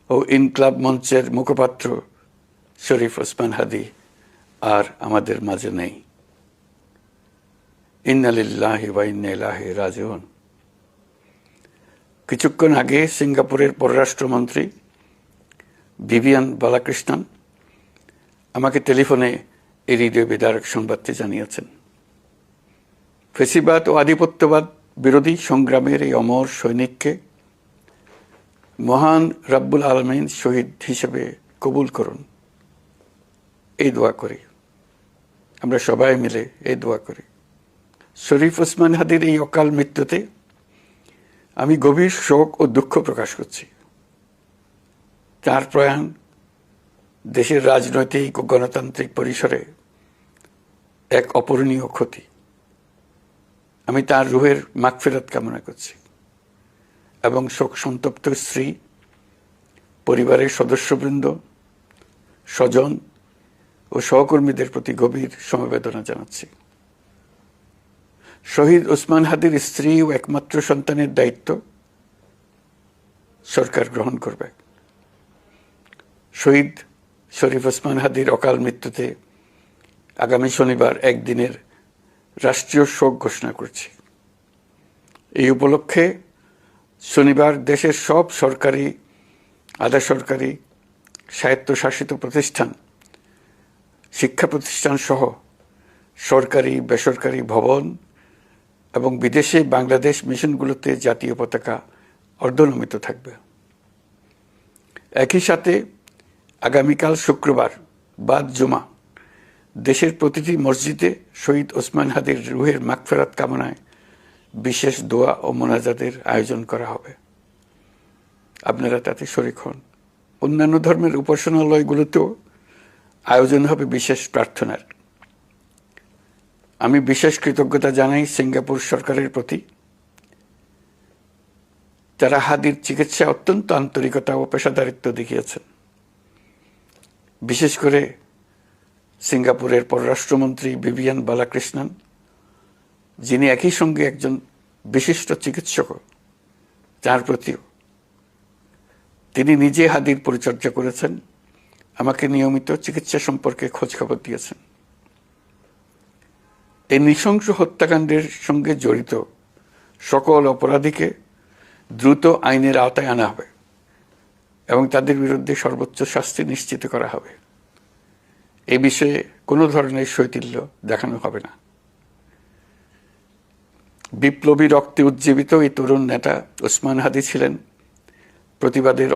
ও ইনকলাব মঞ্চের মুখপাত্র শরীফ ওসমান হাদী আর আমাদের মাঝে নেই। ইন্না লিল্লাহি ওয়া ইন্না ইলাইহি রাজিউন। কিছুক্ষণ আগে সিঙ্গাপুরের পররাষ্ট্রমন্ত্রী ভিভিয়ান বালাকৃষ্ণন আমাকে টেলিফোনে এই হৃদয় বিদারক সংবাদটি জানিয়েছেন। ফেসিবাদ ও আধিপত্যবাদ বিরোধী সংগ্রামের এই অমর সৈনিককে মহান রাব্বুল আলামিন শহীদ হিসেবে কবুল করুন, এই দোয়া করি। আমরা সবাই মিলে এই দোয়া করি। শরীফ ওসমান হাদীর এই অকাল মৃত্যুতে আমি গভীর শোক ও দুঃখ প্রকাশ করছি। তার প্রয়াণ দেশের রাজনৈতিক ও গণতান্ত্রিক পরিসরে এক অপূরণীয় ক্ষতি। আমি তার রুহের মাগফিরাত কামনা করছি এবং শোক সন্তপ্ত স্ত্রী, পরিবারের সদস্যবৃন্দ, স্বজন ও সহকর্মীদের প্রতি গভীর সমবেদনা জানাচ্ছি। শহীদ ওসমান হাদীর স্ত্রী ও একমাত্র সন্তানের দায়িত্ব সরকার গ্রহণ করবে। শহীদ শরীফ ওসমান হাদীর অকাল মৃত্যুতে আগামী শনিবার একদিনের রাষ্ট্রীয় শোক ঘোষণা করছি। এই উপলক্ষে শনিবার দেশের সব সরকারি, আধা সরকারি, স্বায়ত্তশাসিত প্রতিষ্ঠান, শিক্ষা প্রতিষ্ঠান সহ সরকারি বেসরকারি ভবন এবং বিদেশে বাংলাদেশ মিশনগুলোতে জাতীয় পতাকা অর্ধনমিত থাকবে। একই সাথে আগামীকাল শুক্রবার বাদ জুমা দেশের প্রতিটি মসজিদে শহীদ ওসমান হাদীর রুহের মাগফিরাত কামনায় বিশেষ দোয়া ও মোনাজাতের আয়োজন করা হবে। আপনারা তাতে শরীক হন। অন্যান্য ধর্মের উপাসনালয়গুলোতেও আয়োজন হবে বিশেষ প্রার্থনার। আমি বিশেষ কৃতজ্ঞতা জানাই সিঙ্গাপুর সরকারের প্রতি, যারা হাদীর চিকিৎসায় অত্যন্ত আন্তরিকতা ও পেশাদারিত্ব দেখিয়েছেন। বিশেষ করে সিঙ্গাপুরের পররাষ্ট্রমন্ত্রী ভিভিয়ান বালাকৃষ্ণন, যিনি একই সঙ্গে একজন বিশিষ্ট চিকিৎসক, তার প্রতিও। তিনি নিজে হাদীর পরিচর্যা করেছেন, আমাকে নিয়মিত চিকিৎসা সম্পর্কে খোঁজখবর দিয়েছেন। এই নৃশংস হত্যাকাণ্ডের সঙ্গে জড়িত সকল অপরাধীকে দ্রুত আইনের আওতায় আনা হবে এবং তাদের বিরুদ্ধে সর্বোচ্চ শাস্তি নিশ্চিত করা হবে। এই বিষয়ে কোনো ধরনের শৈথিল্য দেখানো হবে না। বিপ্লবী রক্তে উজ্জীবিত এই তরুণ নেতা ওসমান হাদী ছিলেন প্রতিবাদের